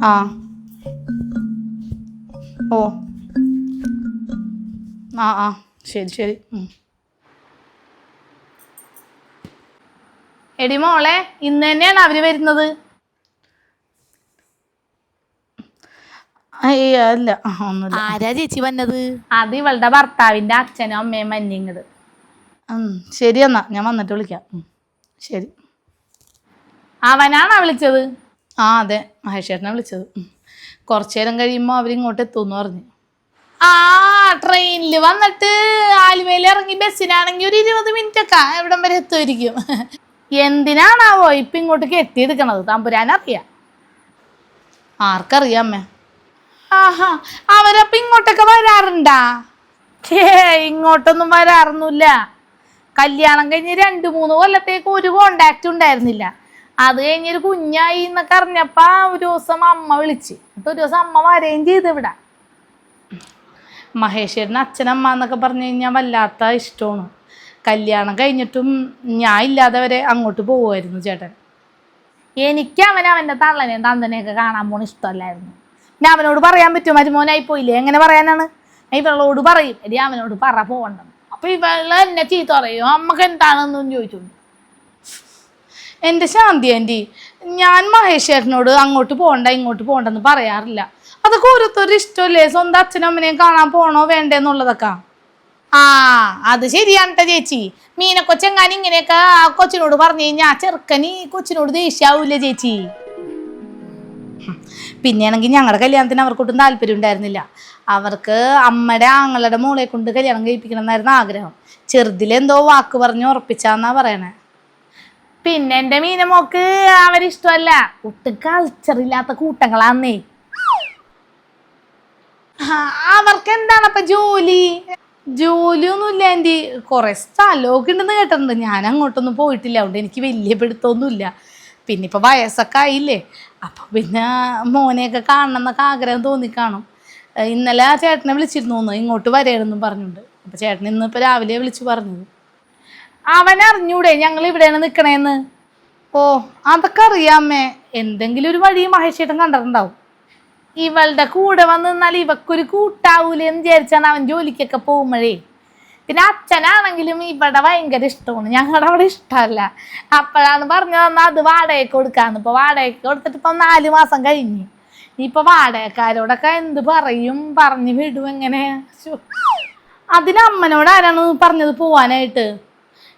ആ ഓ ആ ആ ശരി ശരി. എടി മോളെ, ഇന്ന് തന്നെയാണ് അവര് വരുന്നത്? അല്ല ഒന്നുമില്ല. ആരാ ചേച്ചി വന്നത്? അത് ഇവളുടെ ഭർത്താവിൻ്റെ അച്ഛനും അമ്മയും മഞ്ഞിങ്ങട്. ശരി എന്നാ ഞാൻ വന്നിട്ട് വിളിക്കാം. ശരി. അവനാണോ വിളിച്ചത്? ആ അതെ, മഹേഷേട്ടനെ വിളിച്ചത്. കുറച്ചു നേരം കഴിയുമ്പോൾ അവരിങ്ങോട്ട് എത്തുമെന്ന് പറഞ്ഞു. ആ ട്രെയിനിൽ വന്നിട്ട് ആലുവയിൽ ഇറങ്ങി ബസ്സിനാണെങ്കിൽ ഒരു 20 മിനിറ്റൊക്കെ എവിടം വരെ എത്തുമായിരിക്കും. എന്തിനാണാവോ ഇപ്പം ഇങ്ങോട്ട് കെട്ടിയെടുക്കണത് തമ്പുരാനറിയാം. ആർക്കറിയാമേ. ആഹാ, അവരപ്പം ഇങ്ങോട്ടൊക്കെ വരാറുണ്ടാ? ഇങ്ങോട്ടൊന്നും വരാറൊന്നുമില്ല. കല്യാണം കഴിഞ്ഞ് 2-3 കൊല്ലത്തേക്ക് ഒരു കോണ്ടാക്റ്റ് ഉണ്ടായിരുന്നില്ല. അത് കഴിഞ്ഞൊരു കുഞ്ഞായി എന്നൊക്കെ അറിഞ്ഞപ്പോൾ ഒരു ദിവസം അമ്മ വിളിച്ച്, എന്നിട്ട് ഒരു ദിവസം അമ്മ വരെയും ചെയ്ത് ഇവിടെ. മഹേശ്വരന് അച്ഛനമ്മ എന്നൊക്കെ പറഞ്ഞു കഴിഞ്ഞാൽ വല്ലാത്ത ഇഷ്ടമാണ്. കല്യാണം കഴിഞ്ഞിട്ടും ഞാൻ ഇല്ലാതെ വരെ അങ്ങോട്ട് പോകുമായിരുന്നു ചേട്ടൻ. എനിക്ക് അവൻ്റെ തള്ളനെയും തന്തനെയൊക്കെ കാണാൻ പോണ ഇഷ്ടമല്ലായിരുന്നു. ഞാൻ അവനോട് പറയാൻ പറ്റുമോ? മരുമോനായി പോയില്ലേ, എങ്ങനെ പറയാനാണ്? ഇവളോട് പറയും, എടി അവനോട് പറ പോകണ്ടെന്ന്. അപ്പോൾ ഇവള് എന്നെ ചീത്ത പറയും, അമ്മക്ക് എന്താണെന്നും ചോദിച്ചുണ്ട്. എൻ്റെ ശാന്തി ആൻറ്റി, ഞാൻ മഹേശ്വരനോട് അങ്ങോട്ട് പോകണ്ട ഇങ്ങോട്ട് പോകണ്ടെന്ന് പറയാറില്ല. അതൊക്കെ ഓരോരുത്തരുടെ ഇഷ്ടമല്ലേ, സ്വന്തം അച്ഛനും അമ്മനെയും കാണാൻ പോകണോ വേണ്ടേന്നുള്ളതൊക്കെ. ആ അത് ശരിയാണ് കേട്ടോ ചേച്ചി. മീനക്കൊച്ചെങ്ങാൻ ഇങ്ങനെയൊക്കെ കൊച്ചിനോട് പറഞ്ഞു കഴിഞ്ഞാൽ ആ ചെറുക്കന് കൊച്ചിനോട് ദേഷ്യാവൂല്ലേ ചേച്ചി? പിന്നെയാണെങ്കിൽ ഞങ്ങളുടെ കല്യാണത്തിന് അവർക്കൊട്ടും താല്പര്യം ഉണ്ടായിരുന്നില്ല. അവർക്ക് അമ്മയുടെ ആങ്ങളുടെ മോളെ കൊണ്ട് കല്യാണം കഴിപ്പിക്കണം എന്നായിരുന്നു ആഗ്രഹം. ചെറുതിലെന്തോ വാക്ക് പറഞ്ഞ് ഉറപ്പിച്ചാന്നാ പറയണേ. പിന്നെ എൻ്റെ മീനമോക്ക് അവരിഷ്ടമല്ല, ഒട്ടും കൾച്ചറില്ലാത്ത കൂട്ടങ്ങളാന്നേ. അവർക്ക് എന്താണ് അപ്പം ജോലി? ജോലിയൊന്നുമില്ല ആൻറ്റി, കുറേ സ്ഥലമൊക്കെ ഉണ്ടെന്ന് കേട്ടിട്ടുണ്ട്. ഞാൻ അങ്ങോട്ടൊന്നും പോയിട്ടില്ല, അതുകൊണ്ട് എനിക്ക് വലിയ പിടുത്തമൊന്നുമില്ല. പിന്നെ ഇപ്പോൾ വയസ്സൊക്കെ ആയില്ലേ, അപ്പം പിന്നെ മോനെയൊക്കെ കാണണം എന്നൊക്കെ ആഗ്രഹം തോന്നിക്കാണും. ഇന്നലെ ചേട്ടനെ വിളിച്ചിരുന്നു ഇങ്ങോട്ട് വരണമെന്നും പറഞ്ഞുകൊണ്ട്. അപ്പോൾ ചേട്ടൻ ഇന്നിപ്പോൾ രാവിലെ വിളിച്ച് പറഞ്ഞത്. അവനറിഞ്ഞൂടെ ഞങ്ങൾ ഇവിടെയാണ് നിൽക്കണേന്ന്? ഓ അതൊക്കെ അറിയാമേ. എന്തെങ്കിലും ഒരു വഴി മഹേഷേട്ടൻ കണ്ടിട്ടുണ്ടാവും. ഇവളുടെ കൂടെ വന്ന് നിന്നാൽ ഇവക്കൊരു കൂട്ടാവൂലെന്ന് വിചാരിച്ചാണ് അവൻ ജോലിക്കൊക്കെ പോകുമ്പോഴേ. പിന്നെ അച്ഛനാണെങ്കിലും ഇവിടെ ഭയങ്കര ഇഷ്ടമാണ്, ഞങ്ങളുടെ അവിടെ ഇഷ്ടമല്ല. അപ്പോഴാണ് പറഞ്ഞു തന്നാൽ അത് വാടകയ്ക്ക് കൊടുക്കാമെന്ന്. ഇപ്പോൾ വാടകയ്ക്ക് കൊടുത്തിട്ട് ഇപ്പം 4 മാസം കഴിഞ്ഞ്. ഇനിയിപ്പോൾ വാടകക്കാരോടൊക്കെ എന്ത് പറയും, പറഞ്ഞു വിടും എങ്ങനെ? അതിനമ്മനോട് ആരാണ് പറഞ്ഞത് പോവാനായിട്ട്?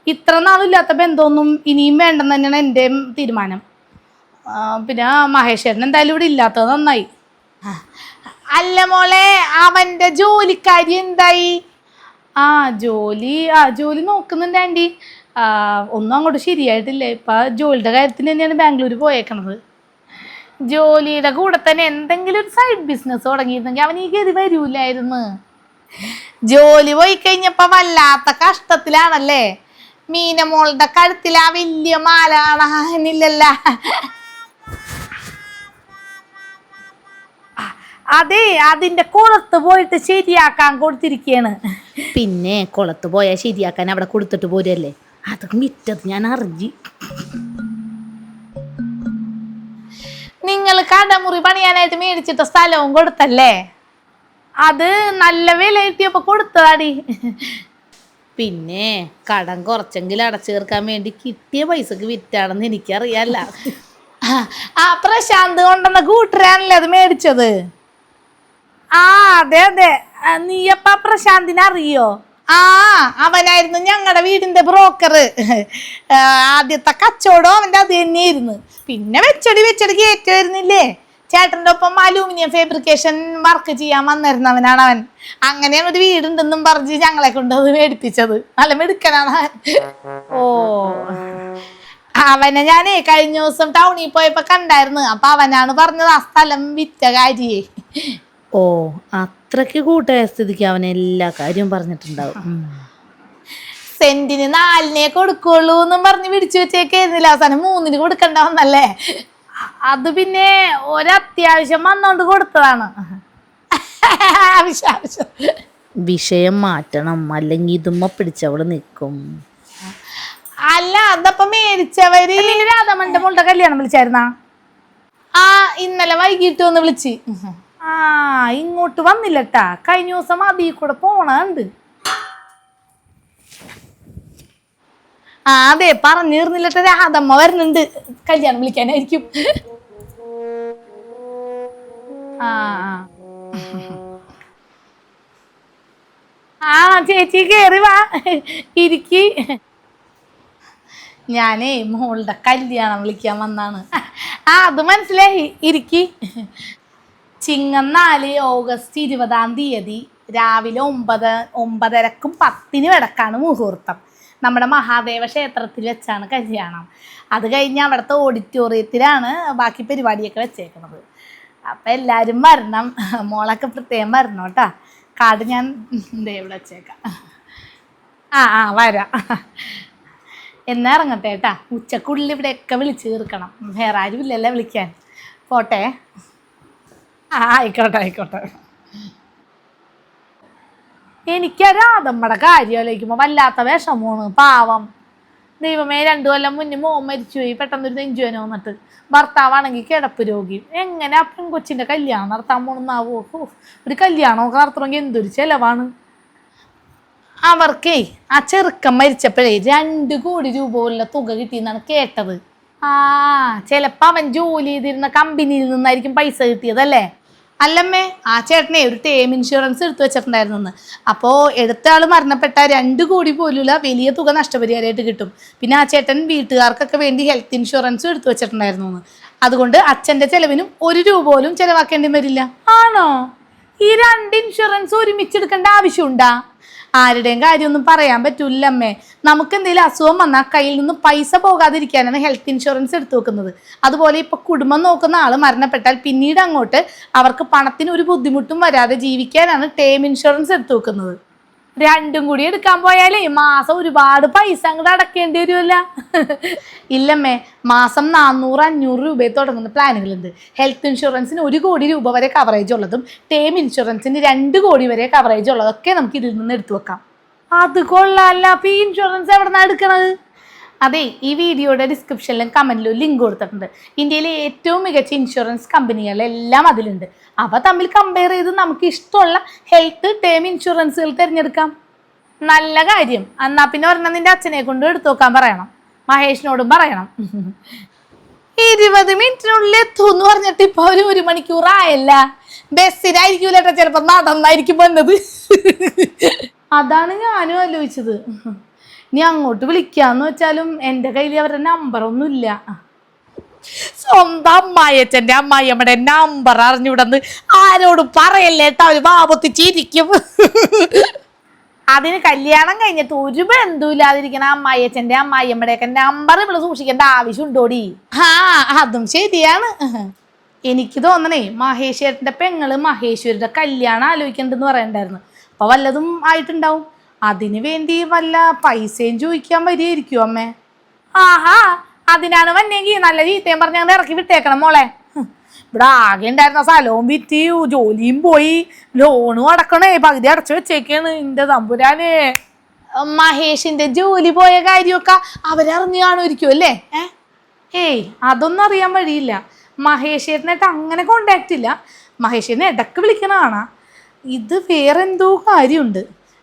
ഇത്ര നാളില്ലാത്ത ബന്ധമൊന്നും ഇനിയും വേണ്ടെന്ന് തന്നെയാണ് എൻ്റെ തീരുമാനം. പിന്നെ മഹേശ്വരൻ എന്തായാലും ഇവിടെ ഇല്ലാത്തത് നന്നായി. അല്ല മോളെ, അവൻ്റെ ജോലിക്കാരി എന്തായി? ജോലി നോക്കുന്നുണ്ട് ആൻറ്റി. ഒന്നും അങ്ങോട്ട് ശരിയായിട്ടില്ല. ഇപ്പം ജോലിയുടെ കാര്യത്തിന് തന്നെയാണ് ബാംഗ്ലൂർ പോയേക്കണത്. ജോലിയുടെ കൂടെ തന്നെ എന്തെങ്കിലും ഒരു സൈഡ് ബിസിനസ് തുടങ്ങിയിരുന്നെങ്കിൽ അവൻ ഈ ഗതി വരൂലായിരുന്നു. ജോലി പോയി കഴിഞ്ഞപ്പോൾ വല്ലാത്ത കഷ്ടത്തിലാണല്ലേ. മീനമോളുടെ കഴുത്തിൽ ആ വലിയ മാല കാണാനില്ലല്ല. അതെ, അതിന്റെ കുളത്ത് പോയിട്ട് ശരിയാക്കാൻ കൊടുത്തിരിക്കുകയാണ്. പിന്നെ കുളത്ത് പോയാൽ ശരിയാക്കാൻ അവിടെ കൊടുത്തിട്ട് പോരല്ലേ, അതൊക്കെ വിറ്റത് ഞാൻ അറിഞ്ഞു. നിങ്ങൾ കടമുറി പണിയാനായിട്ട് മേടിച്ചിട്ട സ്ഥലവും കൊടുത്തല്ലേ? അത് നല്ല വില കിട്ടിയപ്പോൾ കൊടുത്തതാടി. പിന്നെ കടം കുറച്ചെങ്കിലും അടച്ചു തീർക്കാൻ വേണ്ടി കിട്ടിയ പൈസക്ക് വിറ്റാണെന്ന് എനിക്കറിയാല്ല. പ്രശാന്ത് കൊണ്ടുവന്ന കൂട്ടരാണല്ലേ അത് മേടിച്ചത്? അതെ അതെ. നീയപ്പ പ്രശാന്തിനെ അറിയോ? അവനായിരുന്നു ഞങ്ങളുടെ വീടിന്റെ ബ്രോക്കർ. ആദ്യത്തെ കച്ചവടം അവൻ്റെ അത് തന്നെയായിരുന്നു. പിന്നെ വെച്ചടി കയറ്റുമായിരുന്നില്ലേ. ചേട്ടൻ്റെ ഒപ്പം അലൂമിനിയം ഫാബ്രിക്കേഷൻ വർക്ക് ചെയ്യാൻ വന്നിരുന്നവനാണ് അവൻ. അങ്ങനെയാണ് ഒരു വീടുണ്ടെന്നും പറഞ്ഞ് ഞങ്ങളെ കൊണ്ട് അത് മേടിപ്പിച്ചത്. നല്ല മിടുക്കനാണ്. ഓ, അവനെ ഞാനേ കഴിഞ്ഞ ദിവസം ടൗണിൽ പോയപ്പോ കണ്ടായിരുന്നു. അപ്പൊ അവനാണ് പറഞ്ഞത് ആ സ്ഥലം വിറ്റ കാര്യേ. ഓ, അത്രയ്ക്ക് കൂട്ടായ സ്ഥിതിക്ക് അവൻ എല്ലാ കാര്യവും പറഞ്ഞിട്ടുണ്ടാവും. സെന്റിന് 4 കൊടുക്കുള്ളൂ എന്നും പറഞ്ഞ് പിടിച്ചു വെച്ചേക്കായിരുന്നില്ല. അവസാനം 3 കൊടുക്കണ്ട വന്നല്ലേ. അത് പിന്നെ ഒരത്യാവശ്യം വന്നോണ്ട് കൊടുത്തതാണ്. വിഷയം മാറ്റണം, അല്ലെങ്കിൽ ഇതുമ്മ പിടിച്ചവള് നിൽക്കും. അല്ല, അതപ്പം മേടിച്ചവര് രാധാമന്റെ മോളുടെ കല്യാണം വിളിച്ചായിരുന്നാ? ആ ഇന്നലെ വൈകിട്ട് ഒന്ന് വിളിച്ച്. ആ ഇങ്ങോട്ട് വന്നില്ലട്ടാ, കഴിഞ്ഞ ദിവസം അതിൽ കൂടെ പോണുണ്ട്. ആ അതെ പറഞ്ഞിരുന്നില്ലട്ട, രാധമ്മ വരുന്നുണ്ട് കല്യാണം വിളിക്കാനായിരിക്കും. ആ ആ ചേച്ചി കേറി വാ, ഇരിക്കി. ഞാനേ മോളുടെ കല്യാണം വിളിക്കാൻ വന്നാണ്. ആ അത് മനസ്സിലായി, ഇരിക്കി. ചിങ്ങം 4 ഓഗസ്റ്റ് 20 രാവിലെ 9:30ക്കും 10നും ഇടക്കാണ് മുഹൂർത്തം. നമ്മുടെ മഹാദേവ ക്ഷേത്രത്തിൽ വെച്ചാണ് കല്യാണം. അത് കഴിഞ്ഞ് അവിടുത്തെ ഓഡിറ്റോറിയത്തിലാണ് ബാക്കി പരിപാടിയൊക്കെ വെച്ചേക്കുന്നത്. അപ്പം എല്ലാവരും വരണം, മോളൊക്കെ പ്രത്യേകം വരണം കേട്ടാ. കാർഡ് ഞാൻ ഇവിടെ വെച്ചേക്കാം. ആ വരാം. എന്നാ ഇറങ്ങട്ടെ കേട്ടാ, ഉച്ചക്കുള്ളിൽ ഇവിടെയൊക്കെ വിളിച്ച് തീർക്കണം, വേറെ ആരും ഇല്ലല്ലോ വിളിക്കാൻ. പോട്ടെ. ആ ആയിക്കോട്ടെ. എനിക്കൊരാ നമ്മുടെ കാര്യം ആലോചിക്കുമ്പോൾ വല്ലാത്ത വിഷമമാണ്. പാവം ദൈവമേ, 2 കൊല്ലം മുന്നേ മോൻ മരിച്ചുപോയി, പെട്ടെന്നൊരു നെഞ്ചുവേന വന്നിട്ട്. ഭർത്താവാണെങ്കിൽ കിടപ്പ് രോഗി. എങ്ങനെ ആ പെൺകൊച്ചിൻ്റെ കല്യാണം നടത്താൻ പോണെന്നാവോ? ഒരു കല്യാണമൊക്കെ നടത്തണമെങ്കിൽ എന്തൊരു ചിലവാണ്. അവർക്കേ ആ ചെറുക്കൻ മരിച്ചപ്പോഴേ 2 കോടി രൂപ ഉള്ള തുക കിട്ടിയെന്നാണ് കേട്ടത്. ആ ചിലപ്പോൾ അവൻ ജോലി ചെയ്തിരുന്ന കമ്പനിയിൽ നിന്നായിരിക്കും പൈസ കിട്ടിയതല്ലേ. അല്ലമ്മേ, ആ ചേട്ടനെ ഒരു ടേം ഇൻഷുറൻസ് എടുത്തു വെച്ചിട്ടുണ്ടായിരുന്നു. അപ്പോൾ എടുത്ത ആൾ മരണപ്പെട്ട 2 കോടി പോലുള്ള വലിയ തുക നഷ്ടപരിഹാരമായിട്ട് കിട്ടും. പിന്നെ ആ ചേട്ടൻ വീട്ടുകാർക്കൊക്കെ വേണ്ടി ഹെൽത്ത് ഇൻഷുറൻസും എടുത്തു വെച്ചിട്ടുണ്ടായിരുന്നു. അതുകൊണ്ട് അച്ഛൻ്റെ ചെലവിനും 1 രൂപ പോലും ചിലവാക്കേണ്ടി വരില്ല. ആണോ? ഈ 2 ഇൻഷുറൻസ് ഒരുമിച്ചെടുക്കേണ്ട ആവശ്യമുണ്ടാ? ആരുടെയും കാര്യമൊന്നും പറയാൻ പറ്റൂല്ലമ്മേ. നമുക്ക് എന്തെങ്കിലും അസുഖം വന്നാൽ കയ്യിൽ നിന്ന് പൈസ പോകാതിരിക്കാനാണ് ഹെൽത്ത് ഇൻഷുറൻസ് എടുത്തു വെക്കുന്നത്. അതുപോലെ ഇപ്പൊ കുടുംബം നോക്കുന്ന ആൾ മരണപ്പെട്ടാൽ പിന്നീട് അങ്ങോട്ട് അവർക്ക് പണത്തിന് ഒരു ബുദ്ധിമുട്ടും വരാതെ ജീവിക്കാനാണ് ടേം ഇൻഷുറൻസ് എടുത്തു വെക്കുന്നത്. 2 കൂടി എടുക്കാൻ പോയാലേ മാസം ഒരുപാട് പൈസ അങ്ങോട്ട് അടക്കേണ്ടി വരുമല്ല. ഇല്ലമ്മേ, മാസം 400-500 രൂപയെ തുടങ്ങുന്ന പ്ലാനുകളുണ്ട്. ഹെൽത്ത് ഇൻഷുറൻസിന് 1 കോടി രൂപ വരെ കവറേജ് ഉള്ളതും ടേം ഇൻഷുറൻസിന് 2 കോടി വരെ കവറേജ് ഉള്ളതൊക്കെ നമുക്ക് ഇതിൽ നിന്ന് എടുത്തു വെക്കാം. അത് കൊള്ളാല്ല. അപ്പൊ ഈ ഇൻഷുറൻസ് എവിടെ നിന്നാണ് എടുക്കണത്? അതെ, ഈ വീഡിയോയുടെ ഡിസ്ക്രിപ്ഷനിലും കമന്റിലും ലിങ്ക് കൊടുത്തിട്ടുണ്ട്. ഇന്ത്യയിലെ ഏറ്റവും മികച്ച ഇൻഷുറൻസ് കമ്പനികളെല്ലാം അതിലുണ്ട്. അവ തമ്മിൽ കമ്പയർ ചെയ്ത് നമുക്ക് ഇഷ്ടമുള്ള ഹെൽത്ത് ടേം ഇൻഷുറൻസുകൾ തിരഞ്ഞെടുക്കാം. നല്ല കാര്യം. എന്നാ പിന്നെ ഒരെണ്ണം നിന്റെ അച്ഛനെ കൊണ്ട് എടുത്തു നോക്കാൻ പറയണം, മഹേഷിനോടും പറയണം. 20 മിനിറ്റിനുള്ളിൽ എത്തുമെന്ന് പറഞ്ഞിട്ട് ഇപ്പൊ 1 മണിക്കൂറായല്ല. ബസ്സിനായിരിക്കൂലേട്ടാ, ചിലപ്പോ നടന്നായിരിക്കും വന്നത്. അതാണ് ഞാനും ആലോചിച്ചത്. ഇനി അങ്ങോട്ട് വിളിക്കാന്ന് വെച്ചാലും എൻ്റെ കയ്യിൽ അവരുടെ നമ്പറൊന്നും ഇല്ല. സ്വന്തം അമ്മായിയച്ഛൻ്റെ അമ്മായിയമ്മയുടെ നമ്പർ അറിഞ്ഞുവിടന്ന് ആരോടും പറയല്ലേട്ടാ, അവര് ബാബത്തിച്ചിരിക്കും. അതിന് കല്യാണം കഴിഞ്ഞിട്ട് ഒരു ബന്ധുവില്ലാതിരിക്കണ അമ്മായിയച്ഛൻ്റെ അമ്മായിയമ്മയുടെയൊക്കെ നമ്പർ ഇവിടെ സൂക്ഷിക്കേണ്ട ആവശ്യമുണ്ടോടി? ആ അതും ശരിയാണ്. എനിക്ക് തോന്നണേ മഹേഷ് ചേട്ടൻ്റെ പെങ്ങള് മഹേശ്വരിയുടെ കല്യാണം ആലോചിക്കണ്ടെന്ന് പറയണ്ടായിരുന്നു. അപ്പൊ വല്ലതും ആയിട്ടുണ്ടാവും. അതിനു വേണ്ടി വല്ല പൈസയും ചോദിക്കാൻ വരികയായിരിക്കും അമ്മേ. ആഹാ, അതിനാണ് വന്നെങ്കിൽ നല്ല ചീത്തയും പറഞ്ഞ് അങ്ങനെ ഇറക്കി വിട്ടേക്കണം മോളെ. ഇവിടെ ആകെ ഉണ്ടായിരുന്ന സ്ഥലവും വിറ്റ് ജോലിയും പോയി, ലോണും അടക്കണേ, പകുതി അടച്ചു വെച്ചേക്കാണ്. എൻ്റെ തമ്പുരാനെ, മഹേഷിന്റെ ജോലി പോയ കാര്യമൊക്കെ അവരറിഞ്ഞു കാണുമായിരിക്കും അല്ലേ? ഏയ് അതൊന്നും അറിയാൻ വഴിയില്ല. മഹേഷേട്ടനായിട്ട് അങ്ങനെ കോണ്ടാക്ട് ഇല്ല. മഹേഷേട്ടനെ ഇടക്ക് വിളിക്കണതാണ്. ഇത് വേറെന്തോ കാര്യമുണ്ട്.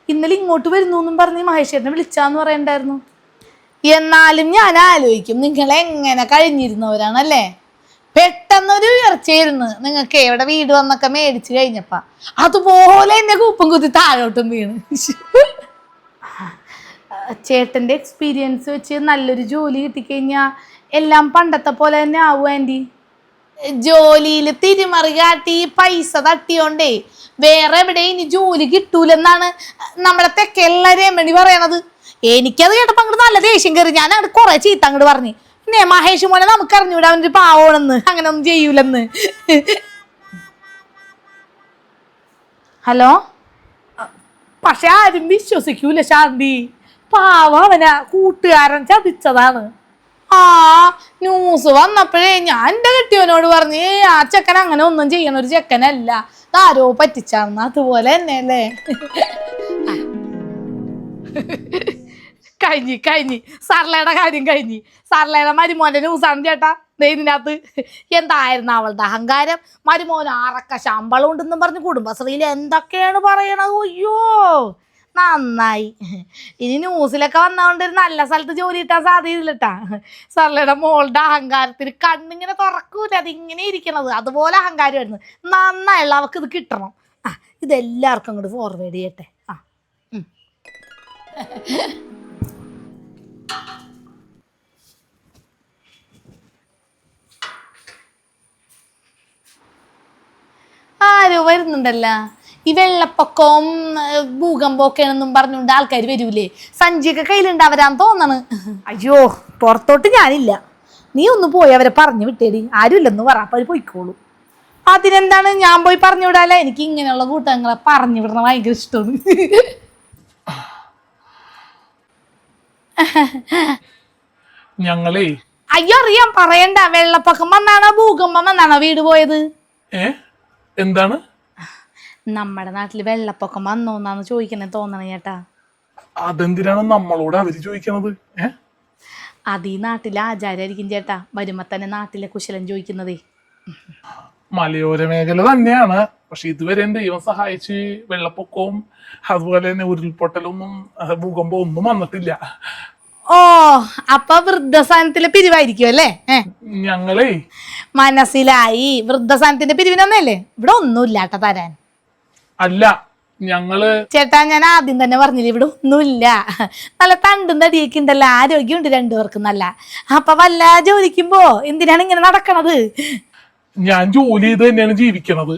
ഇന്നലെ ഇങ്ങോട്ട് വരുന്നു എന്നും പറഞ്ഞ് മഹേഷേട്ടനെ വിളിച്ചാന്ന് പറയണ്ടായിരുന്നു. എന്നാലും ഞാൻ ആലോചിക്കും, നിങ്ങളെങ്ങനെ കഴിഞ്ഞിരുന്നവരാണല്ലേ. പെട്ടെന്നൊരു ഉയർച്ചയായിരുന്നു നിങ്ങൾക്ക് എവിടെ വീട് വന്നൊക്കെ മേടിച്ചു കഴിഞ്ഞപ്പ. അതുപോലെ എന്നെ കൂപ്പും കുത്തി താഴോട്ടും വീണ്. ചേട്ടൻ്റെ എക്സ്പീരിയൻസ് വെച്ച് നല്ലൊരു ജോലി കിട്ടിക്കഴിഞ്ഞാൽ എല്ലാം പണ്ടത്തെ പോലെ തന്നെ ആവും ആൻറ്റി. ജോലിയിൽ തിരിമറി കാട്ടി പൈസ തട്ടിയോണ്ടേ വേറെ എവിടെ ഇനി ജോലി കിട്ടൂലെന്നാണ് നമ്മുടെ തെക്കുള്ള രമണി പറയണത്. എനിക്കത് കേട്ടപ്പോൾ അങ്ങോട്ട് നല്ല ദേഷ്യം കയറി. ഞാൻ അങ്ങോട്ട് കുറെ ചീത്ത അങ്ങോട്ട് പറഞ്ഞു. പിന്നെ മഹേഷ് മോനെ നമുക്ക് അറിഞ്ഞൂടാ, അവനൊരു പാവണെന്ന്, അങ്ങനെ ഒന്നും ചെയ്യൂലെന്ന്. ഹലോ. പക്ഷെ ആരും വിശ്വസിക്കൂല ശാന്തി. പാവ അവനാ, കൂട്ടുകാരൻ ചതിച്ചതാണ്. ആ ന്യൂസ് വന്നപ്പോഴേ ഞാൻ എൻ്റെ കെട്ടിയവനോട് പറഞ്ഞു, ആ ചെക്കൻ അങ്ങനെ ഒന്നും ചെയ്യണ ഒരു ചെക്കനല്ല, ആരോ പറ്റിച്ചാന്ന്. അതുപോലെ തന്നെയല്ലേ. കഴിഞ്ഞി സർലയുടെ കാര്യം കഴിഞ്ഞി. സർലയുടെ മരുമോന്റെ ന്യൂസാണ് ചേട്ടാ. ഇതിനകത്ത് എന്തായിരുന്നു അവളുടെ അഹങ്കാരം. മരുമോന് ആറക്ക ശമ്പളം ഉണ്ടെന്നും പറഞ്ഞ് കുടുംബശ്രീയിൽ എന്തൊക്കെയാണ് പറയണത്. അയ്യോ നന്നായി. ഇനി ന്യൂസിലൊക്കെ വന്നതുകൊണ്ട് ഒരു നല്ല സ്ഥലത്ത് ജോലി കിട്ടാൻ സാധ്യതയില്ലട്ടാ. സർലയുടെ മോളുടെ അഹങ്കാരത്തിന് കണ്ണിങ്ങനെ തുറക്കൂല, അതിങ്ങനെ ഇരിക്കണത് അതുപോലെ അഹങ്കാരമായിരുന്നു. നന്നായുള്ള അവൾക്ക് ഇത് കിട്ടണം. ഇതെല്ലാവർക്കും അങ്ങോട്ട് ഫോർവേഡ് ചെയ്യട്ടെ. ആരോ വരുന്നുണ്ടല്ല. ഈ വെള്ളപ്പൊക്കവും ഭൂകമ്പമൊക്കെയാണെന്നും പറഞ്ഞുകൊണ്ട് ആൾക്കാർ വരൂലേ. സഞ്ചിയൊക്കെ കയ്യിലുണ്ടാവരാന്ന് തോന്നണ്. അയ്യോ പുറത്തോട്ട് ഞാനില്ല, നീ ഒന്ന് പോയി അവരെ പറഞ്ഞു വിട്ടേടി. ആരുമില്ലെന്ന് പറ, അപ്പൊ അവര് പോയിക്കോളൂ. അതിനെന്താണ്, ഞാൻ പോയി പറഞ്ഞു വിടാല. എനിക്ക് ഇങ്ങനെയുള്ള കൂട്ടങ്ങളെ പറഞ്ഞു വിടണ ഭയങ്കര ഇഷ്ടമാണ്. ഞങ്ങളേ അയ്യോ അറിയാം, പറയണ്ട. വെള്ളപ്പൊക്കം വന്നാണോ ഭൂകമ്പം വന്നാണോ വീട് പോയത്? എന്താണ് നമ്മുടെ നാട്ടില് വെള്ളപ്പൊക്കം വന്നോന്നാന്ന് ചോദിക്കണേ തോന്നണേ ചേട്ടാ. അതെന്തിനാണ് നമ്മളോട് അവര് ചോദിക്കണത്? അത് ഈ നാട്ടിലെ ആചാരായിരിക്കും ചേട്ടാ. വരുമ്പോ തന്നെ നാട്ടിലെ കുശലം ചോദിക്കുന്നതേ. മലയോര മേഖല തന്നെയാണ്, പക്ഷെ ഇതുവരെ ദൈവം സഹായിച്ച് വെള്ളപ്പൊക്കവും അതുപോലെ തന്നെ ഉരുൾപൊട്ടലൊന്നും ഭൂകമ്പം ഒന്നും വന്നിട്ടില്ല. ഓ അപ്പൊ വൃദ്ധസാനത്തിലെ പിരിവായിരിക്കും അല്ലേ? ഞങ്ങളേ മനസ്സിലായി. വൃദ്ധസാനത്തിന്റെ പിരിവിനൊന്നല്ലേ? ഇവിടെ ഒന്നുമില്ലാട്ട തരാൻ. അല്ല, ഞങ്ങള് ചേട്ടാ ഞാൻ ആദ്യം തന്നെ പറഞ്ഞില്ല ഇവിടെ ഒന്നുമില്ല. നല്ല തണ്ടും തടിയൊക്കെ ഉണ്ടല്ലോ, ആരോഗ്യമുണ്ട് രണ്ടുപേർക്കും നല്ല. അപ്പൊ വല്ല ജോലിക്കുമ്പോ എന്തിനാണ് ഇങ്ങനെ നടക്കണത്? ഞാൻ ജോലി ചെയ്ത് തന്നെയാണ് ജീവിക്കണത്.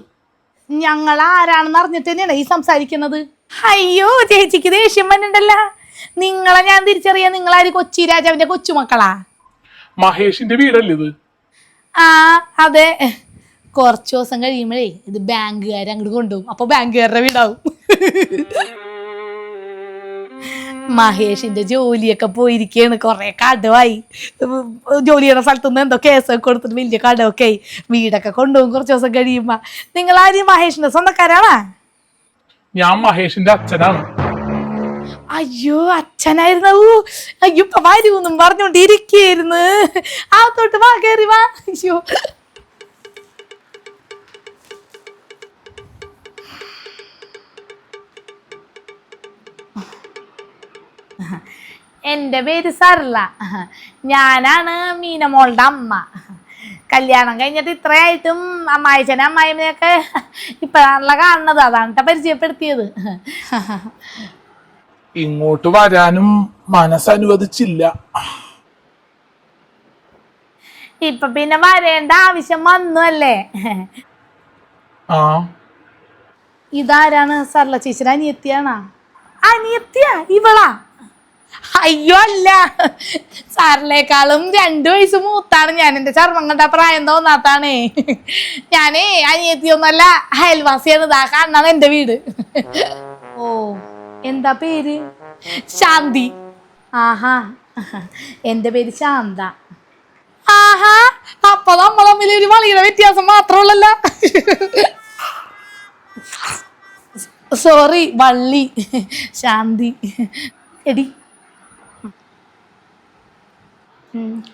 ഞങ്ങൾ ആരാണെന്ന് അറിഞ്ഞിട്ട് തന്നെയാണ് ഈ സംസാരിക്കുന്നത്. അയ്യോ ചേച്ചിക്ക് ദേഷ്യം വന്നിണ്ടല്ലോ. നിങ്ങളെ ഞാൻ തിരിച്ചറിയാം. നിങ്ങളാര് കൊച്ചി രാജാവിന്റെ കൊച്ചുമക്കളാ? മഹേഷിന്റെ വീടല്ലേ ഇത്? ആ അതെ. കുറച്ചു ദിവസം കഴിയുമ്പോഴേ ഇത് ബാങ്കുകാർ അങ്ങോട്ട് കൊണ്ടുപോകും. അപ്പൊ ബാങ്കുകാരുടെ വീടാവും. മഹേഷിന്റെ ജോലിയൊക്കെ പോയിരിക്കാണ്. കുറെ കടമായി. ജോലി ചെയ്യുന്ന സ്ഥലത്തുനിന്ന് എന്തോ കേസൊക്കെ കൊടുത്തിട്ട് വലിയ കടമൊക്കെ ആയി. വീടൊക്കെ കൊണ്ടുപോകും കുറച്ചു ദിവസം കഴിയുമ്പോ. നിങ്ങളാരും മഹേഷിന്റെ സ്വന്തക്കാരാണാ? ഞാൻ മഹേഷിന്റെ അച്ഛനാണ്. അയ്യോ അച്ഛനായിരുന്നു. അയ്യോ ഇപ്പൊ വരൂന്നും പറഞ്ഞോണ്ടിരിക്കായിരുന്നു. ആ തൊട്ട് വാ, കേറി വാ. അയ്യോ എൻ്റെ പേര് സർല. ഞാനാണ് മീനമോളുടെ അമ്മ. കല്യാണം കഴിഞ്ഞിട്ട് ഇത്രയായിട്ടും അമ്മായിച്ചനെ അമ്മായിമ്മയൊക്കെ ഇപ്പഴാണല്ലോ കാണുന്നത്. അതാണ് പരിചയപ്പെടുത്തിയത്. ഇങ്ങോട്ട് വരാനും മനസ്സനുവദിച്ചില്ല. ഇപ്പൊ പിന്നെ വരേണ്ട ആവശ്യം വന്നു അല്ലേ? ആ ഇതാരാണ്? സർല ചേച്ചിയുടെ അനിയത്തിയാണോ? അനിയത്തിയാ ഇവളാ? അയ്യോ അല്ല, സാറിനേക്കാളും 2 വയസ്സ് മൂത്താണ് ഞാൻ. എൻ്റെ ചർമ്മം കണ്ട പ്രായം തോന്നാത്താണേ. ഞാനേ അനിയത്തിയൊന്നല്ല, അയൽവാസിയാണ്. ഇതാ കാണാണ് എൻ്റെ വീട്. ഓ എന്താ പേര്? ശാന്തി. ആഹാ എൻ്റെ പേര് ശാന്ത. ആഹാ അപ്പൊ നമ്മൾ തമ്മിൽ ഒരു വളയുടെ വ്യത്യാസം മാത്രമുള്ളല്ലോ. സോറി, വള്ളി. ശാന്തി. എടി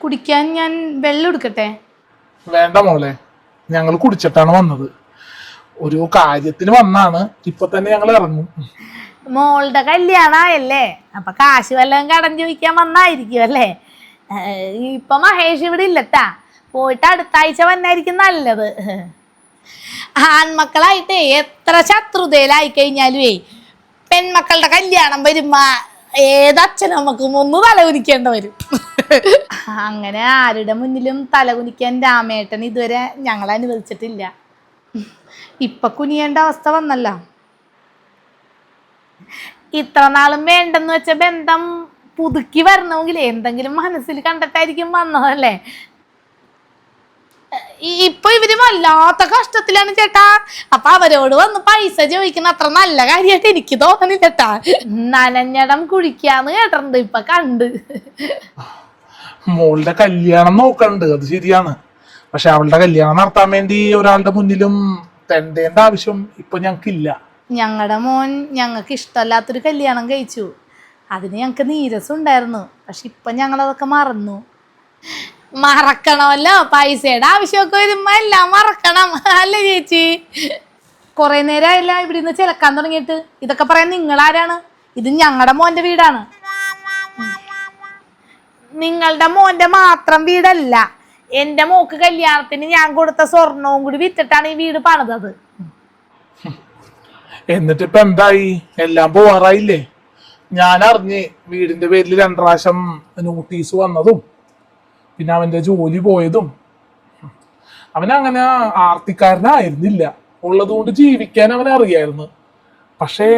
കുടിക്കാൻ ഞാൻ വെള്ളം എടുക്കട്ടെ? വേണ്ട മോളെ, ഞങ്ങൾ കുടിച്ചിട്ടാണ് വന്നത്. ഒരു കാര്യത്തിന് വന്നാണ്. ഇപ്പൊ തന്നെ ഞങ്ങൾ ഇറങ്ങും. മോളുടെ കല്യാണമായല്ലേ, അപ്പൊ കാശ് വല്ലതും കടം ചോദിക്കാൻ വന്നായിരിക്കും അല്ലേ? ഇപ്പൊ മഹേഷ് ഇവിടെ ഇല്ലട്ടാ, പോയിട്ട് അടുത്ത ആഴ്ച വന്നായിരിക്കും നല്ലത്. ആൺമക്കളായിട്ട് എത്ര ശത്രുതയിലായി കഴിഞ്ഞാലുവേ പെൺമക്കളുടെ കല്യാണം വരുമ്പോ ഏതച്ഛനമ്മക്കും ഒന്ന് തലകുനിക്കേണ്ട വരും. അങ്ങനെ ആരുടെ മുന്നിലും തലകുനിക്കാൻ രാമേട്ടൻ ഇതുവരെ ഞങ്ങൾ അനുവദിച്ചിട്ടില്ല. ഇപ്പൊ കുനിയേണ്ട അവസ്ഥ വന്നല്ലോ. ഇത്ര നാളും വേണ്ടെന്ന് വെച്ച ബന്ധം പുതുക്കി വരണമെങ്കിൽ എന്തെങ്കിലും മനസ്സിൽ കണ്ടിട്ടായിരിക്കും വന്നതല്ലേ. ഇപ്പൊ ഇവര് വല്ലാത്ത കഷ്ടത്തിലാണ് ചേട്ടാ. അപ്പൊ അവരോട് വന്ന് പൈസ ചോദിക്കുന്ന അത്ര നല്ല കാര്യമായിട്ട് എനിക്ക് തോന്നണില്ല ചേട്ടാ. നനഞ്ഞടം കുഴിക്കാന്ന് കേട്ടിട്ടുണ്ട്, ഇപ്പൊ കണ്ട്. മോളുടെ കല്യാണം നോക്കണ്ട്, അത് ശരിയാണ്. പക്ഷെ അവളുടെ കല്യാണം നടത്താൻ വേണ്ടി ഒരാളുടെ മുന്നിലും തെണ്ടേണ്ട ആവശ്യം ഇപ്പൊ ഞങ്ങൾക്കില്ല. ഞങ്ങളുടെ മോൻ ഞങ്ങൾക്ക് ഇഷ്ടമല്ലാത്തൊരു കല്യാണം കഴിച്ചു. അതിന് ഞങ്ങൾക്ക് നീരസം ഉണ്ടായിരുന്നു. പക്ഷെ ഇപ്പം ഞങ്ങളതൊക്കെ മറന്നു. മറക്കണമല്ലോ, പൈസയുടെ ആവശ്യമൊക്കെ വരുമ്പോ എല്ലാം മറക്കണം അല്ലേ ചേച്ചി? കൊറേ നേരമായില്ല ഇവിടെ നിന്ന് ചിലക്കാൻ തുടങ്ങിയിട്ട്. ഇതൊക്കെ പറയാൻ നിങ്ങളാരാണ്? ഇത് ഞങ്ങളുടെ മോന്റെ വീടാണ്. നിങ്ങളുടെ മോന്റെ മാത്രം വീടല്ല, എന്റെ മോക്ക് കല്യാണത്തിന് ഞാൻ കൊടുത്ത സ്വർണവും കൂടി വിറ്റിട്ടാണ് ഈ വീട് പണിതത്. എന്നിട്ടിപ്പ എന്തായി? എല്ലാം പോവാറായില്ലേ? ഞാൻ അറിഞ്ഞ് വീടിന്റെ പേരിൽ 2 പ്രാവശ്യം നോട്ടീസ് വന്നതും പിന്നെ അവന്റെ ജോലി പോയതും. അവനങ്ങനെ ആർത്തിക്കാരനായിരുന്നില്ല, ഉള്ളതുകൊണ്ട് ജീവിക്കാൻ അവനറിയായിരുന്നു. പക്ഷേ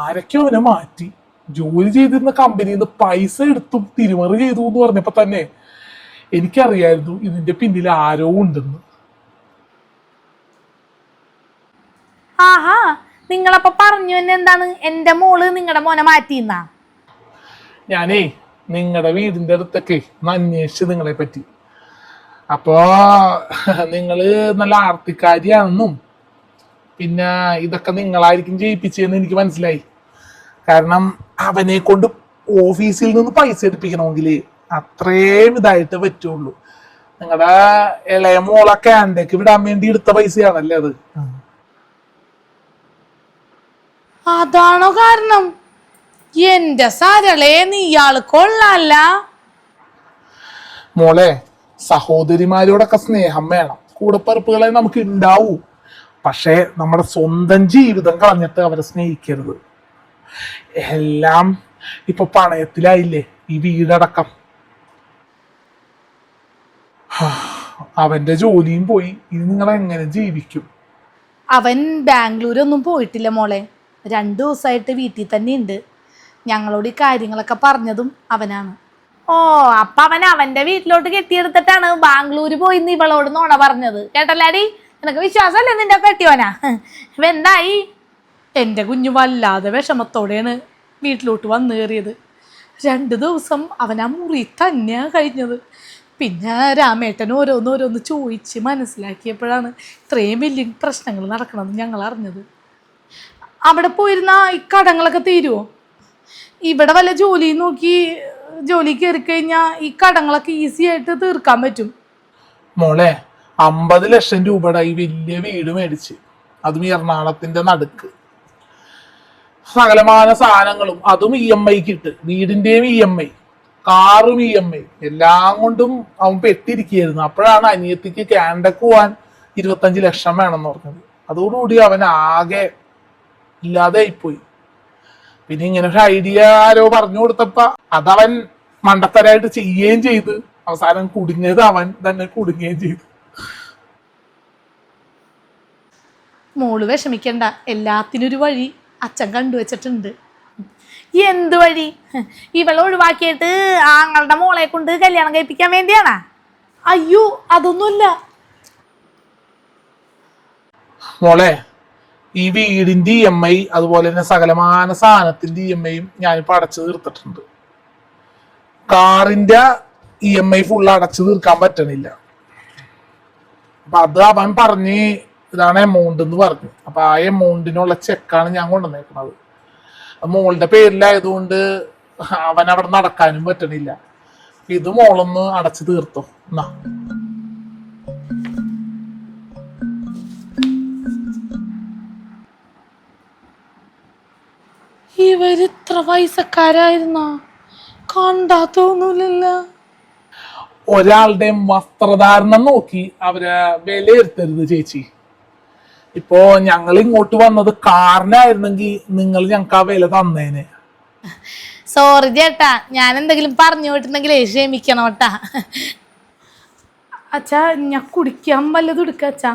ആരൊക്കെയോ അവനെ മാറ്റി. ജോലി ചെയ്തിരുന്ന കമ്പനിയിൽ നിന്ന് പൈസ എടുത്തും തിരിമറി ചെയ്തു എന്ന് പറഞ്ഞപ്പോ തന്നെ എനിക്കറിയായിരുന്നു ഇതിന്റെ പിന്നിൽ ആരോ ഉണ്ടെന്ന്. ആഹാ, നിങ്ങളപ്പൊ പറഞ്ഞു തന്നെ എന്താണ്? എന്റെ മോള് നിങ്ങളുടെ മോനെ മാറ്റിന്നാ? ഞാനേ നിങ്ങളുടെ വീടിന്റെ അടുത്തൊക്കെ ഒന്ന് അന്വേഷിച്ച് നിങ്ങളെ പറ്റി. അപ്പോ നിങ്ങള് നല്ല ആർത്തിക്കാരിയാണെന്നും പിന്നെ ഇതൊക്കെ നിങ്ങളായിരിക്കും ചെയ്യിപ്പിച്ചതെന്ന് എനിക്ക് മനസ്സിലായി. കാരണം അവനെ കൊണ്ട് ഓഫീസിൽ നിന്ന് പൈസ എടുപ്പിക്കണമെങ്കിൽ അത്രയും ഇതായിട്ട് പറ്റുള്ളൂ. നിങ്ങളുടെ ഇളയ മോളെ കാൻഡേക്ക് വിടാൻ വേണ്ടി എടുത്ത പൈസയാണല്ലേ അത്? അതാണോ കാരണം? എന്റെ സരളെ, നീ ഇയാള് കൊള്ളാല്ല. മോളെ, സഹോദരിമാരോടൊക്കെ സ്നേഹം വേണം, കൂടപ്പറപ്പുകളെ നമുക്ക് ഉണ്ടാവൂ. പക്ഷെ നമ്മുടെ സ്വന്തം ജീവിതം കളഞ്ഞിട്ട് അവരെ സ്നേഹിക്കരുത്. എല്ലാം ഇപ്പൊ പണയത്തിലായില്ലേ, ഈ വീടടക്കം. അവന്റെ ജോലിയും പോയി, ഇനി നിങ്ങൾ എങ്ങനെ ജീവിക്കും? അവൻ ബാംഗ്ലൂരൊന്നും പോയിട്ടില്ല മോളെ, 2 ദിവസമായിട്ട് വീട്ടിൽ തന്നെ ഉണ്ട്. ഞങ്ങളോട് ഈ കാര്യങ്ങളൊക്കെ പറഞ്ഞതും അവനാണ്. ഓ, അപ്പൊ അവൻ അവന്റെ വീട്ടിലോട്ട് കെട്ടിയെടുത്തിട്ടാണ് ബാംഗ്ലൂര് പോയിന്ന് ഇവളോട് നോണ പറഞ്ഞത്. കേട്ടല്ലാടി? നിനക്ക് വിശ്വാസമല്ലേ നിന്റെ കെട്ടിയോനാ? ഇവ എന്തായി? എൻ്റെ കുഞ്ഞു വല്ലാതെ വിഷമത്തോടെയാണ് വീട്ടിലോട്ട് വന്നു കയറിയത്. 2 ദിവസം അവൻ ആ മുറി തന്നെയാണ് കഴിഞ്ഞത്. പിന്നെ രാമേട്ടൻ ഓരോന്നോരോന്ന് ചോദിച്ച് മനസ്സിലാക്കിയപ്പോഴാണ് ഇത്രയും വലിയ പ്രശ്നങ്ങൾ നടക്കണമെന്ന് ഞങ്ങൾ അറിഞ്ഞത്. അവിടെ പോയിരുന്ന ഈ കടങ്ങളൊക്കെ തീരുമോ? ഇവിടെ വല്ല ജോലി നോക്കി ജോലി കയറി കഴിഞ്ഞാൽ ഈ കടങ്ങളൊക്കെ ഈസി ആയിട്ട് തീർക്കാൻ പറ്റും. മോളെ, 50 ലക്ഷം രൂപയുടെ ഈ വലിയ വീട് മേടിച്ച്, അതും എറണാകുളത്തിന്റെ നടുക്ക്, സകലമാന സാധനങ്ങളും, അതും EMIക്ക് ഇട്ട്, വീടിന്റെയും EMI, കാറും EMI, എല്ലാം കൊണ്ടും അവൻ പെട്ടിരിക്കുകയായിരുന്നു. അപ്പോഴാണ് അനിയത്തിക്ക് കാനഡക്ക് പോവാൻ 25 ലക്ഷം വേണമെന്ന് പറഞ്ഞത്. അതോടുകൂടി അവൻ ആകെ ഇല്ലാതെ ആയിപ്പോയി. പിന്നെ ഇങ്ങനെ ഒരു ഐഡിയ ആരോ പറഞ്ഞു കൊടുത്തപ്പോ അതവൻ മണ്ടത്തരായിട്ട് ചെയ്യുകയും ചെയ്ത് അവസാനം കുടുങ്ങിയത് അവൻ തന്നെ കുടുങ്ങുകയും ചെയ്തു. മോള് വിഷമിക്കണ്ട, എല്ലാത്തിനൊരു വഴി അച്ഛൻ കണ്ടുവച്ചിട്ടുണ്ട്. എന്ത് വഴി? ഇവളെ ഒഴിവാക്കിയിട്ട് ആങ്ങളുടെ മോളെ കൊണ്ട് കല്യാണം കഴിപ്പിക്കാൻ വേണ്ടിയാണാ? അയ്യോ, അതൊന്നുമില്ല മോളെ. ഈ വീടിന്റെ EMI അതുപോലെ തന്നെ സകലമാന സാധനത്തിന്റെ EMIയും ഞാനിപ്പോ അടച്ചു തീർത്തിട്ടുണ്ട്. കാറിന്റെ EMI ഫുൾ അടച്ചു തീർക്കാൻ പറ്റണില്ല. അപ്പൊ അത് അവൻ പറഞ്ഞ് ഇതാണ് എമൗണ്ട് എന്ന് പറഞ്ഞു. അപ്പൊ ആ എമൗണ്ടിനുള്ള ചെക്കാണ് ഞാൻ കൊണ്ടുവന്നേക്കുന്നത്. മോളുടെ പേരിലായതുകൊണ്ട് അവൻ അവിടെ നടക്കാനും പറ്റണില്ല. ഇത് മോളൊന്ന് അടച്ചു തീർത്തോ എന്നാ. ഇവരിത്ര പൈസക്കാരായിരുന്നോ? കണ്ടാ തോന്നൂലല്ല. ഒരാളുടെയും വസ്ത്രധാരണം നോക്കി അവരെ വിലയിരുത്തരുത് ചേച്ചി. ഇപ്പോ ഞങ്ങൾ ഇങ്ങോട്ട് വന്നത് കാറിനായിരുന്നെങ്കിൽ നിങ്ങൾ ഞങ്ങൾക്ക് ആ വില തന്നേനെ. സോറി ചേട്ടാ, ഞാൻ എന്തെങ്കിലും പറഞ്ഞു പോയിട്ടുണ്ടെങ്കിലേ ക്ഷമിക്കണം കേട്ടാ. അച്ഛാ, ഞാൻ കുടിക്കാൻ വല്ലതും എടുക്ക അച്ഛാ?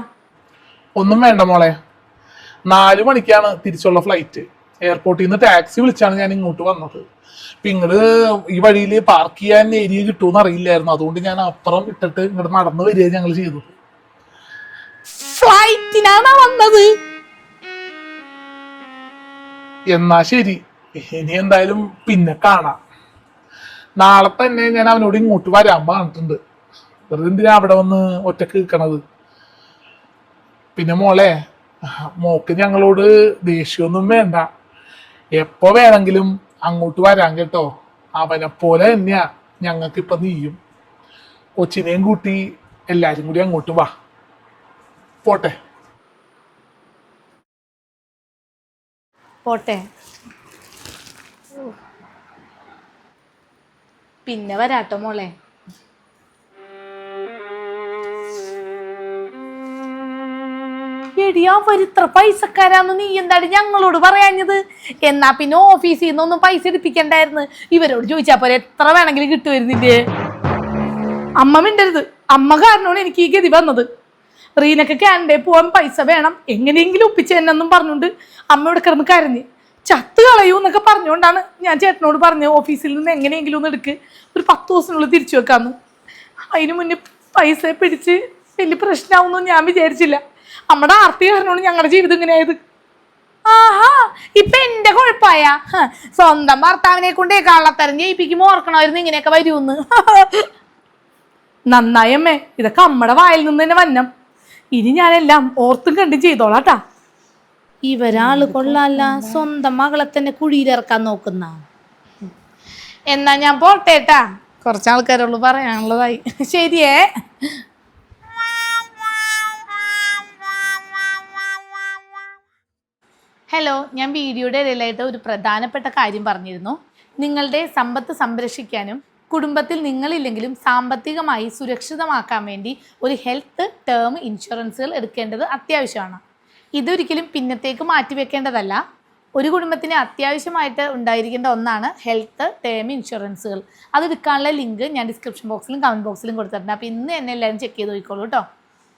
ഒന്നും വേണ്ട മോളെ, 4 മണിക്കാണ് തിരിച്ചുള്ള ഫ്ലൈറ്റ്. എയർപോർട്ടിൽ നിന്ന് ടാക്സി വിളിച്ചാണ് ഞാൻ ഇങ്ങോട്ട് വന്നത്. നിങ്ങള് ഈ വഴിയിൽ പാർക്ക് ചെയ്യാൻ ഏരിയ കിട്ടുമെന്ന് അറിയില്ലായിരുന്നു. അതുകൊണ്ട് ഞാൻ അപ്പുറം ഇട്ടിട്ട് ഇങ്ങോട്ട് നടന്നു വരിക ഞങ്ങൾ ചെയ്തത്. ഫ്ലൈറ്റിനാണോ വന്നത്? എന്നാ ശരി, ഇനി എന്തായാലും പിന്നെ കാണാം. നാളെ തന്നെ ഞാൻ അവനോട് ഇങ്ങോട്ട് വരാൻ പറഞ്ഞിട്ടുണ്ട്. വെറുതെ എന്തിനാ അവിടെ വന്ന് ഒറ്റക്ക് നിൽക്കണത്? പിന്നെ മോളെ, മോക്ക് ഞങ്ങളോട് ദേഷ്യമൊന്നും വേണ്ട. എപ്പോ വേണമെങ്കിലും അങ്ങോട്ട് വരാൻ കേട്ടോ. അവനെ പോലെ തന്നെയാ ഞങ്ങൾക്ക് ഇപ്പൊ നീയും. കൊച്ചിനെയും കൂട്ടി എല്ലാരും കൂടി അങ്ങോട്ട് വാ. പോട്ടെ. പോട്ടെ. പിന്നെ വരാട്ടോ മോളെ. എടിയാ ഇത്ര പൈസക്കാരാന്ന് നീ എന്താടി ഞങ്ങളോട് പറയാഞ്ഞത്? എന്നാ പിന്നെ ഓഫീസിൽ നിന്നൊന്നും പൈസ എടുപ്പിക്കണ്ടായിരുന്നു. ഇവരോട് ചോദിച്ചാ പോലെ എത്ര വേണമെങ്കിലും കിട്ടുമായിരുന്നില്ലേ? അമ്മ മിണ്ടരുത്. അമ്മ കാരണമാണ് എനിക്ക് ഈ ഗതി വന്നത്. റീനക്ക് കാനഡയിൽ പോവാൻ പൈസ വേണം, എങ്ങനെയെങ്കിലും ഒപ്പിച്ചെന്നും പറഞ്ഞുകൊണ്ട് അമ്മയോട് കിടന്ന് കരഞ്ഞ് ചത്ത് കളയൂ എന്നൊക്കെ പറഞ്ഞുകൊണ്ടാണ് ഞാൻ ചേട്ടനോട് പറഞ്ഞത് ഓഫീസിൽ നിന്ന് എങ്ങനെയെങ്കിലും ഒന്ന് എടുക്ക്, ഒരു 10 ദിവസത്തിനുള്ളിൽ തിരിച്ചു വെക്കാമെന്ന്. അതിന് മുന്നേ പൈസ പിടിച്ച് വലിയ പ്രശ്നമാവുമെന്നും ഞാൻ വിചാരിച്ചില്ല. നമ്മുടെ ആർത്തി കാരണമാണ് ഞങ്ങളുടെ ജീവിതം ഇങ്ങനെയായത്. ആഹാ, ഇപ്പൊ എന്റെ കുഴപ്പമായ സ്വന്തം ഭർത്താവിനെ കൊണ്ടേ കള്ളത്തരം ജയിപ്പിക്കുമ്പോ ഓർക്കണമായിരുന്നു ഇങ്ങനെയൊക്കെ വരുമെന്ന്. നന്നായമ്മേ, ഇതൊക്കെ അമ്മയുടെ വായിൽ നിന്ന് തന്നെ വന്നം. ഇനി ഞാനെല്ലാം ഓർത്തും കണ്ടും ചെയ്തോളാട്ടാ. ഇവരാള് കൊള്ളാല്ല, സ്വന്തം മകളെ തന്നെ കുഴിയിലിറക്കാൻ നോക്കുന്ന. എന്നാ ഞാൻ പോട്ടേട്ടാ, കുറച്ചാൾക്കാരുള്ളൂ പറയാനുള്ളതായി. ശരിയേ. ഹലോ, ഞാൻ വീഡിയോയുടെ ഇടയിലായിട്ട് ഒരു പ്രധാനപ്പെട്ട കാര്യം പറഞ്ഞിരുന്നു. നിങ്ങളുടെ സമ്പത്ത് സംരക്ഷിക്കാനും കുടുംബത്തിൽ നിങ്ങളില്ലെങ്കിലും സാമ്പത്തികമായി സുരക്ഷിതമാക്കാൻ വേണ്ടി ഒരു ഹെൽത്ത് ടേം ഇൻഷുറൻസുകൾ എടുക്കേണ്ടത് അത്യാവശ്യമാണ്. ഇതൊരിക്കലും പിന്നത്തേക്ക് മാറ്റിവെക്കേണ്ടതല്ല. ഒരു കുടുംബത്തിന് അത്യാവശ്യമായിട്ട് ഉണ്ടായിരിക്കേണ്ട ഒന്നാണ് ഹെൽത്ത് ടേം ഇൻഷുറൻസുകൾ. അതെടുക്കാനുള്ള ലിങ്ക് ഞാൻ ഡിസ്ക്രിപ്ഷൻ ബോക്സിലും കമൻറ്റ് ബോക്സിലും കൊടുത്തിട്ടുണ്ട്. അപ്പോൾ ഇന്ന് തന്നെ എല്ലാവരും ചെക്ക് ചെയ്ത് നോക്കിക്കോളൂ കേട്ടോ.